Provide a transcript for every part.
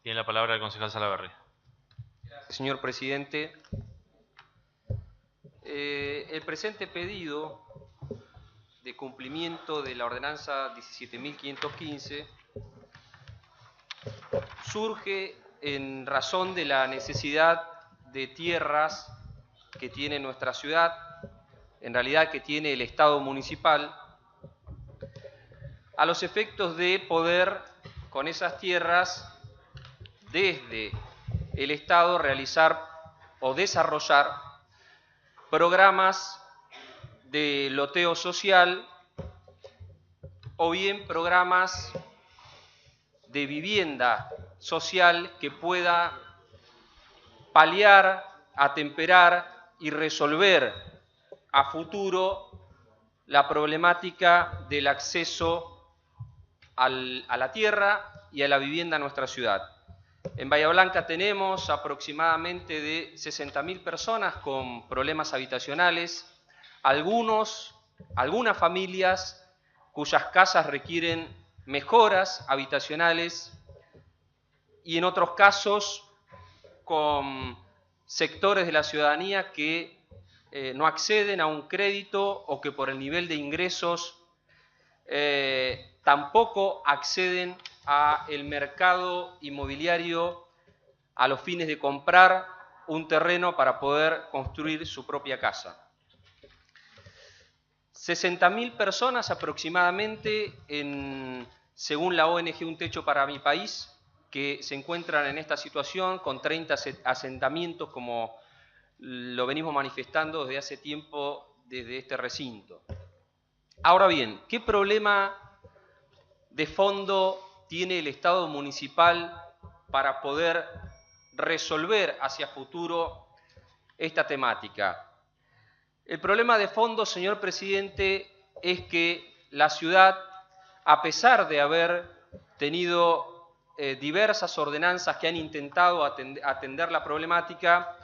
Tiene la palabra el concejal Salaverry. Señor presidente, el presente pedido de cumplimiento de la ordenanza 17.515 surge en razón de la necesidad de tierras que tiene nuestra ciudad, en realidad que tiene el Estado municipal, a los efectos de poder con esas tierras desde el Estado realizar o desarrollar programas de loteo social o bien programas de vivienda social que pueda paliar, atemperar y resolver a futuro la problemática del acceso a la tierra y a la vivienda en nuestra ciudad. En Bahía Blanca tenemos aproximadamente de 60.000 personas con problemas habitacionales, algunas familias cuyas casas requieren mejoras habitacionales y en otros casos con sectores de la ciudadanía que no acceden a un crédito o que por el nivel de ingresos tampoco acceden al mercado inmobiliario a los fines de comprar un terreno para poder construir su propia casa. 60.000 personas aproximadamente, según la ONG Un Techo para mi País, que se encuentran en esta situación con 30 asentamientos como lo venimos manifestando desde hace tiempo desde este recinto. Ahora bien, ¿qué problema de fondo tiene el Estado municipal para poder resolver hacia futuro esta temática? El problema de fondo, señor presidente, es que la ciudad, a pesar de haber tenido diversas ordenanzas que han intentado atender la problemática,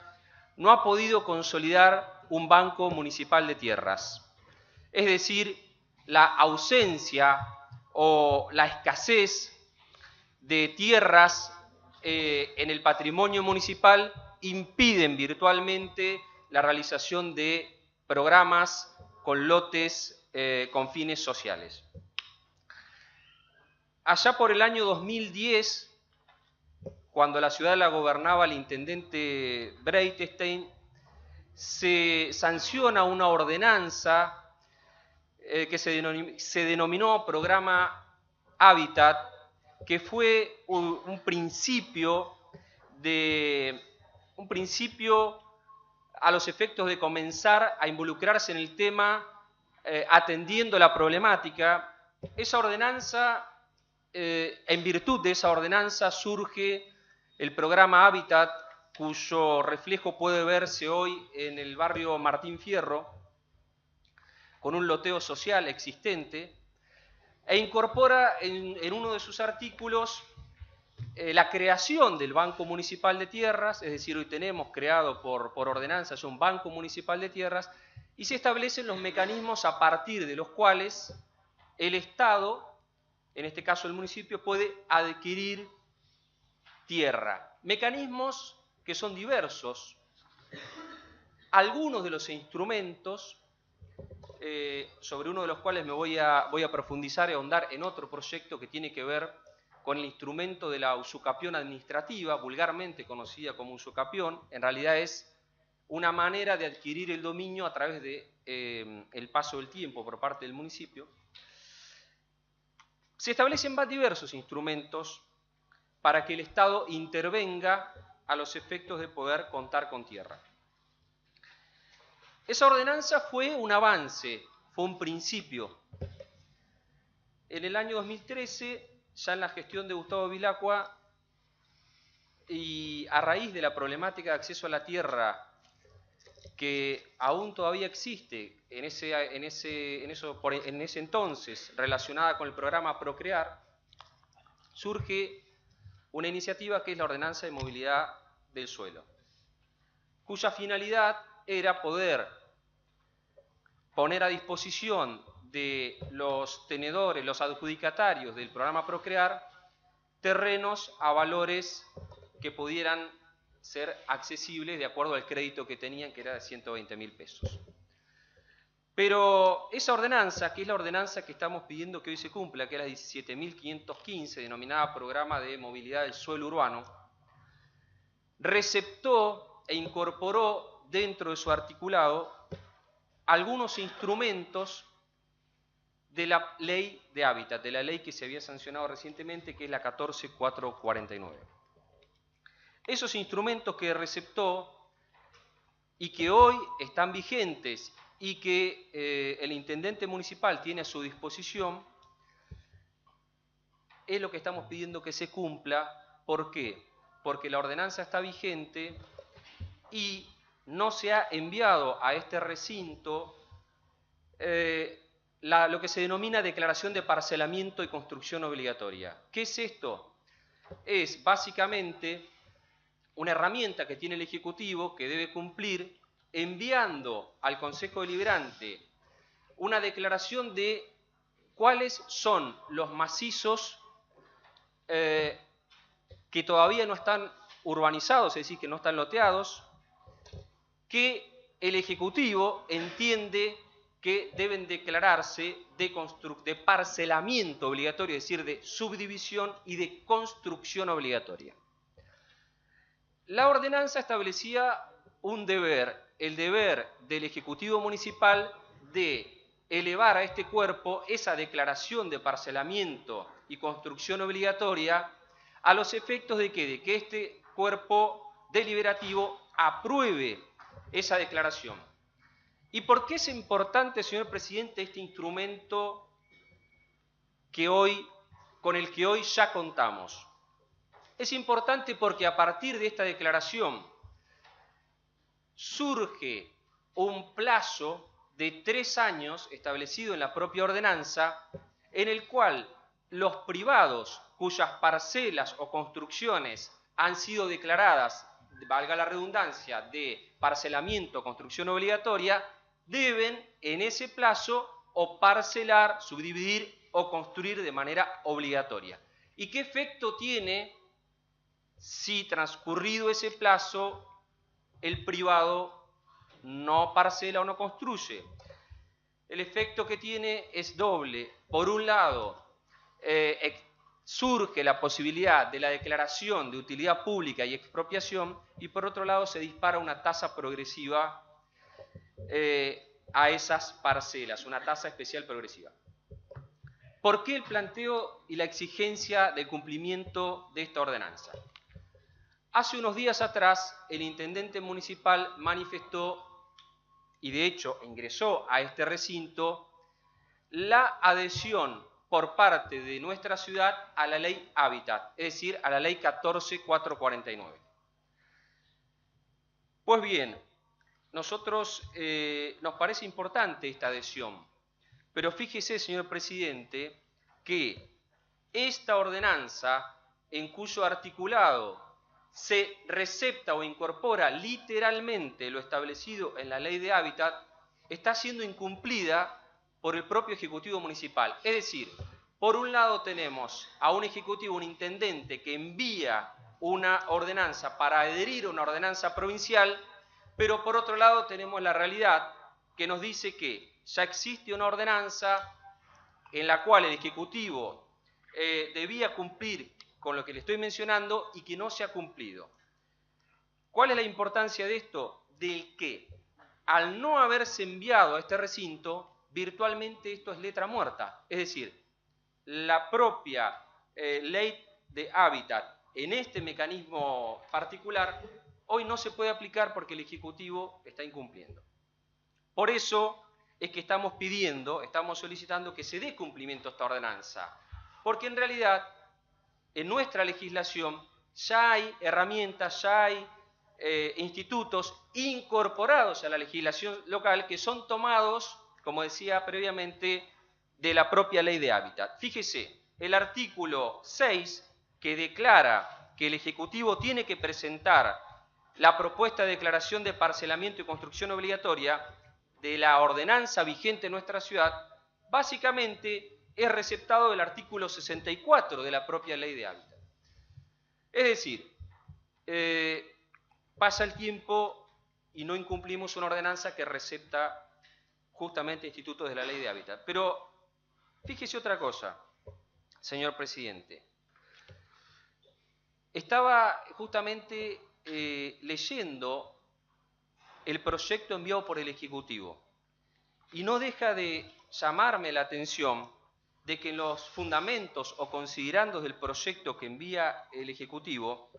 no ha podido consolidar un banco municipal de tierras. Es decir, la ausencia o la escasez de tierras en el patrimonio municipal impiden virtualmente la realización de programas con lotes con fines sociales. Allá por el año 2010, cuando la ciudad la gobernaba el intendente Breitestein, se sanciona una ordenanza que se denominó Programa Hábitat, que fue un principio a los efectos de comenzar a involucrarse en el tema atendiendo la problemática. Esa ordenanza, en virtud de esa ordenanza surge el Programa Hábitat, cuyo reflejo puede verse hoy en el barrio Martín Fierro, con un loteo social existente, e incorpora en uno de sus artículos la creación del Banco Municipal de Tierras, es decir, hoy tenemos creado por ordenanza ya un Banco Municipal de Tierras, y se establecen los mecanismos a partir de los cuales el Estado, en este caso el municipio, puede adquirir tierra. Mecanismos que son diversos. Algunos de los instrumentos, sobre uno de los cuales me voy a profundizar y ahondar en otro proyecto que tiene que ver con el instrumento de la usucapión administrativa, vulgarmente conocida como usucapión. En realidad es una manera de adquirir el dominio a través de el paso del tiempo por parte del municipio. Se establecen diversos instrumentos para que el Estado intervenga a los efectos de poder contar con tierra. Esa ordenanza fue un avance, fue un principio. En el año 2013, ya en la gestión de Gustavo Vilacqua, y a raíz de la problemática de acceso a la tierra que aún todavía existe en ese entonces relacionada con el programa Procrear, surge una iniciativa que es la Ordenanza de Movilidad del Suelo, cuya finalidad era poder poner a disposición de los tenedores, los adjudicatarios del programa Procrear, terrenos a valores que pudieran ser accesibles de acuerdo al crédito que tenían, que era de 120.000 pesos. Pero esa ordenanza, que es la ordenanza que estamos pidiendo que hoy se cumpla, que es la 17.515, denominada Programa de Movilidad del Suelo Urbano, receptó e incorporó dentro de su articulado algunos instrumentos de la ley de hábitat, de la ley que se había sancionado recientemente, que es la 14449. Esos instrumentos que receptó y que hoy están vigentes y que el intendente municipal tiene a su disposición, es lo que estamos pidiendo que se cumpla. ¿Por qué? Porque la ordenanza está vigente y no se ha enviado a este recinto lo que se denomina declaración de parcelamiento y construcción obligatoria. ¿Qué es esto? Es básicamente una herramienta que tiene el Ejecutivo que debe cumplir enviando al Consejo Deliberante una declaración de cuáles son los macizos que todavía no están urbanizados, es decir, que no están loteados, que el Ejecutivo entiende que deben declararse de parcelamiento obligatorio, es decir, de subdivisión y de construcción obligatoria. La ordenanza establecía un deber, el deber del Ejecutivo Municipal de elevar a este cuerpo esa declaración de parcelamiento y construcción obligatoria a los efectos de que este cuerpo deliberativo apruebe esa declaración. ¿Y por qué es importante, señor presidente, este instrumento con el que hoy ya contamos? Es importante porque a partir de esta declaración surge un plazo de 3 años establecido en la propia ordenanza, en el cual los privados cuyas parcelas o construcciones han sido declaradas, valga la redundancia, de parcelamiento o construcción obligatoria, deben en ese plazo o parcelar, subdividir o construir de manera obligatoria. ¿Y qué efecto tiene si transcurrido ese plazo el privado no parcela o no construye? El efecto que tiene es doble. Por un lado, surge la posibilidad de la declaración de utilidad pública y expropiación, y por otro lado se dispara una tasa progresiva a esas parcelas, una tasa especial progresiva. ¿Por qué el planteo y la exigencia del cumplimiento de esta ordenanza? Hace unos días atrás, el intendente municipal manifestó, y de hecho ingresó a este recinto, la adhesión por parte de nuestra ciudad a la ley Hábitat, es decir, a la ley 14449. Pues bien, nosotros nos parece importante esta adhesión, pero fíjese, señor presidente, que esta ordenanza, en cuyo articulado se recepta o incorpora literalmente lo establecido en la ley de hábitat, está siendo incumplida por el propio Ejecutivo Municipal. Es decir, por un lado tenemos a un Ejecutivo, un intendente que envía una ordenanza para adherir a una ordenanza provincial, pero por otro lado tenemos la realidad que nos dice que ya existe una ordenanza en la cual el Ejecutivo debía cumplir con lo que le estoy mencionando y que no se ha cumplido. ¿Cuál es la importancia de esto? Del que, al no haberse enviado a este recinto, virtualmente esto es letra muerta. Es decir, la propia ley de hábitat en este mecanismo particular hoy no se puede aplicar porque el Ejecutivo está incumpliendo. Por eso es que estamos solicitando que se dé cumplimiento a esta ordenanza, porque en realidad en nuestra legislación ya hay herramientas, ya hay institutos incorporados a la legislación local que son tomados, como decía previamente, de la propia ley de hábitat. Fíjese, el artículo 6, que declara que el Ejecutivo tiene que presentar la propuesta de declaración de parcelamiento y construcción obligatoria de la ordenanza vigente en nuestra ciudad, básicamente es receptado del artículo 64 de la propia ley de hábitat. Es decir, pasa el tiempo y no incumplimos una ordenanza que recepta justamente institutos de la Ley de Hábitat. Pero fíjese otra cosa, señor presidente. Estaba justamente leyendo el proyecto enviado por el Ejecutivo y no deja de llamarme la atención de que en los fundamentos o considerandos del proyecto que envía el Ejecutivo,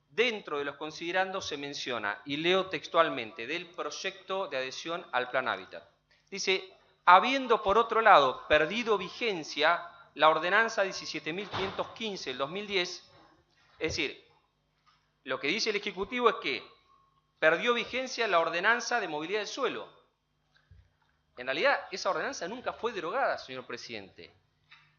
dentro de los considerandos se menciona, y leo textualmente, del proyecto de adhesión al Plan Hábitat. Dice, habiendo por otro lado perdido vigencia la ordenanza 17.515 del 2010, es decir, lo que dice el Ejecutivo es que perdió vigencia la ordenanza de movilidad del suelo. En realidad, esa ordenanza nunca fue derogada, señor presidente.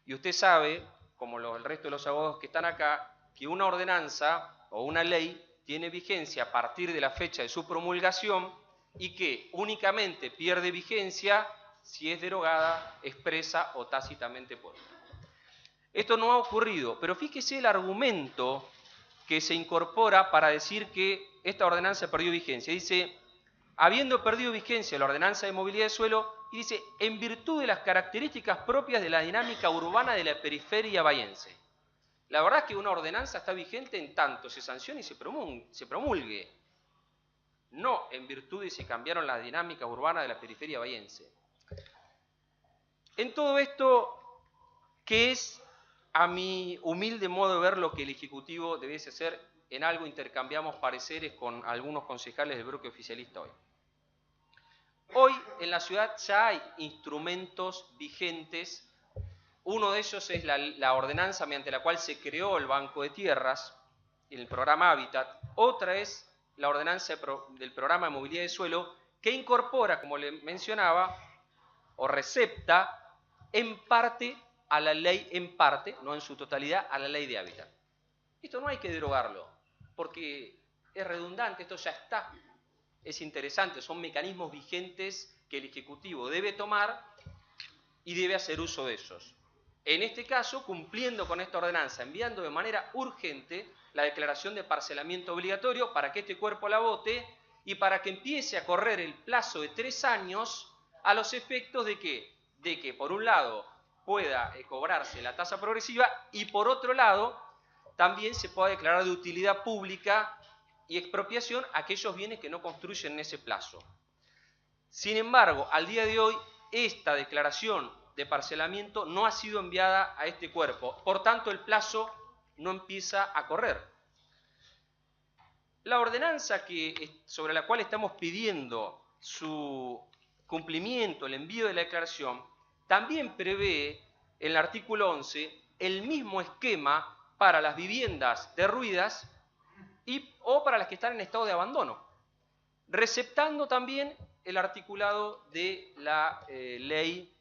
Y usted sabe, como el resto de los abogados que están acá, que una ordenanza o una ley tiene vigencia a partir de la fecha de su promulgación y que únicamente pierde vigencia si es derogada expresa o tácitamente por otra. Esto no ha ocurrido, pero fíjese el argumento que se incorpora para decir que esta ordenanza perdió vigencia. Dice, habiendo perdido vigencia la ordenanza de movilidad de suelo, y dice, en virtud de las características propias de la dinámica urbana de la periferia bahiense. La verdad es que una ordenanza está vigente en tanto se sancione y se promulgue, no en virtud de si cambiaron las dinámicas urbanas de la periferia bahiense. En todo esto, ¿qué es, a mi humilde modo de ver, lo que el Ejecutivo debiese hacer? En algo intercambiamos pareceres con algunos concejales del bloque oficialista hoy. Hoy en la ciudad ya hay instrumentos vigentes. Uno de ellos es la ordenanza mediante la cual se creó el Banco de Tierras, el programa Hábitat. Otra es la ordenanza del programa de movilidad de suelo, que incorpora, como le mencionaba, o recepta en parte a la ley, en parte, no en su totalidad, a la Ley de Hábitat. Esto no hay que derogarlo, porque es redundante, esto ya está. Es interesante, son mecanismos vigentes que el Ejecutivo debe tomar y debe hacer uso de esos. En este caso, cumpliendo con esta ordenanza, enviando de manera urgente la declaración de parcelamiento obligatorio para que este cuerpo la vote y para que empiece a correr el plazo de 3 años a los efectos de que por un lado pueda cobrarse la tasa progresiva y por otro lado también se pueda declarar de utilidad pública y expropiación aquellos bienes que no construyen en ese plazo. Sin embargo, al día de hoy, esta declaración de parcelamiento no ha sido enviada a este cuerpo, por tanto el plazo no empieza a correr. La ordenanza sobre la cual estamos pidiendo su cumplimiento, el envío de la declaración, también prevé en el artículo 11 el mismo esquema para las viviendas derruidas o para las que están en estado de abandono, receptando también el articulado de la ley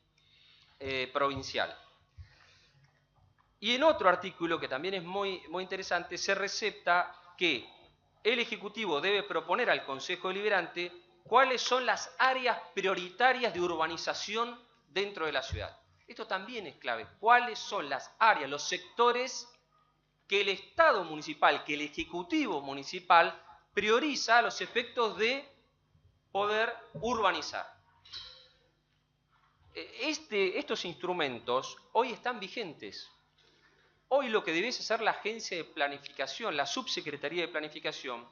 provincial. Y en otro artículo, que también es muy interesante, se recepta que el Ejecutivo debe proponer al Consejo Deliberante cuáles son las áreas prioritarias de urbanización dentro de la ciudad. Esto también es clave. ¿Cuáles son las áreas, los sectores que el Estado municipal, que el Ejecutivo municipal prioriza a los efectos de poder urbanizar? Estos instrumentos hoy están vigentes. Hoy lo que debiese hacer la agencia de planificación, la subsecretaría de planificación,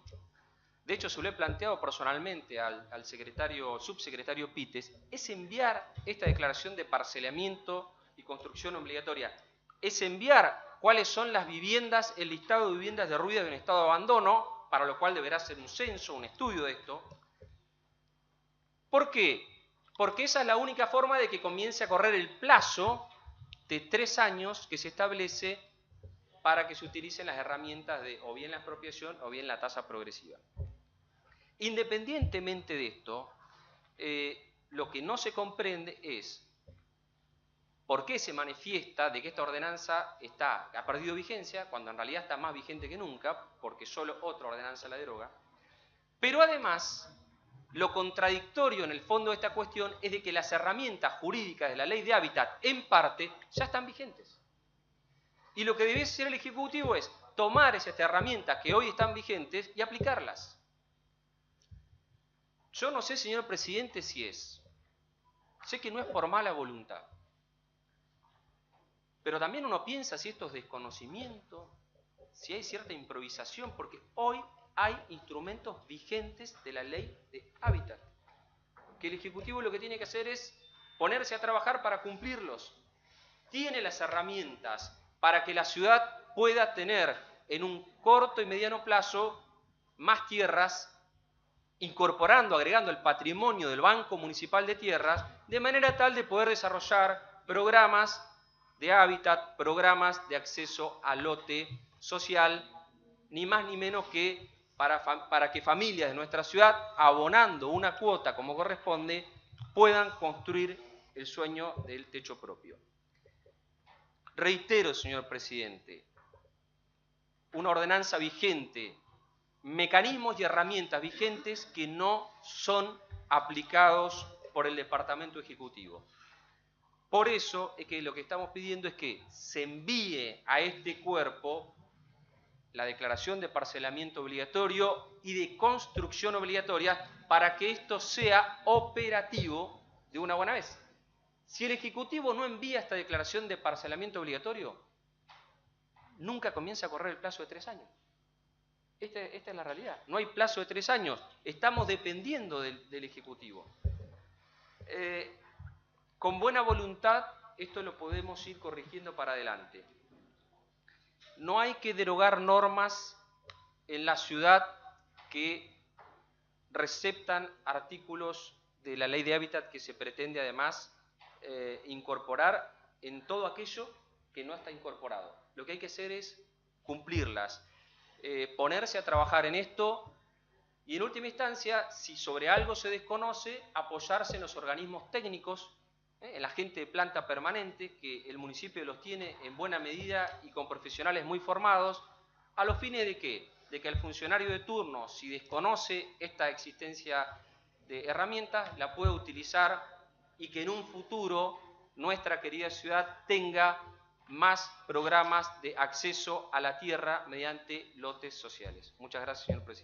de hecho se lo he planteado personalmente al subsecretario Pites, es enviar esta declaración de parcelamiento y construcción obligatoria, es enviar cuáles son las viviendas, el listado de viviendas derruidas en estado de abandono, para lo cual deberá hacer un censo, un estudio de esto. ¿Por qué? Porque esa es la única forma de que comience a correr el plazo de 3 años que se establece para que se utilicen las herramientas de o bien la expropiación o bien la tasa progresiva. Independientemente de esto, lo que no se comprende es por qué se manifiesta de que esta ordenanza ha perdido vigencia, cuando en realidad está más vigente que nunca, porque solo otra ordenanza la deroga. Pero además, lo contradictorio en el fondo de esta cuestión es de que las herramientas jurídicas de la Ley de Hábitat, en parte, ya están vigentes. Y lo que debe hacer el Ejecutivo es tomar esas herramientas que hoy están vigentes y aplicarlas. Yo no sé, señor presidente, sé que no es por mala voluntad, pero también uno piensa si esto es desconocimiento, si hay cierta improvisación, porque hoy hay instrumentos vigentes de la ley de hábitat, que el Ejecutivo lo que tiene que hacer es ponerse a trabajar para cumplirlos. Tiene las herramientas para que la ciudad pueda tener en un corto y mediano plazo más tierras, incorporando, agregando el patrimonio del Banco Municipal de Tierras, de manera tal de poder desarrollar programas de hábitat, programas de acceso al lote social, ni más ni menos que para que familias de nuestra ciudad, abonando una cuota como corresponde, puedan construir el sueño del techo propio. Reitero, señor presidente, una ordenanza vigente, mecanismos y herramientas vigentes que no son aplicados por el Departamento Ejecutivo. Por eso es que lo que estamos pidiendo es que se envíe a este cuerpo la declaración de parcelamiento obligatorio y de construcción obligatoria para que esto sea operativo de una buena vez. Si el Ejecutivo no envía esta declaración de parcelamiento obligatorio, nunca comienza a correr el plazo de 3 años. Esta es la realidad. No hay plazo de 3 años. Estamos dependiendo del Ejecutivo. Con buena voluntad, esto lo podemos ir corrigiendo para adelante. No hay que derogar normas en la ciudad que receptan artículos de la ley de hábitat que se pretende además incorporar en todo aquello que no está incorporado. Lo que hay que hacer es cumplirlas, ponerse a trabajar en esto y en última instancia, si sobre algo se desconoce, apoyarse en los organismos técnicos, en la gente de planta permanente, que el municipio los tiene en buena medida y con profesionales muy formados, a los fines de ¿qué? De que el funcionario de turno, si desconoce esta existencia de herramientas, la pueda utilizar y que en un futuro nuestra querida ciudad tenga más programas de acceso a la tierra mediante lotes sociales. Muchas gracias, señor presidente.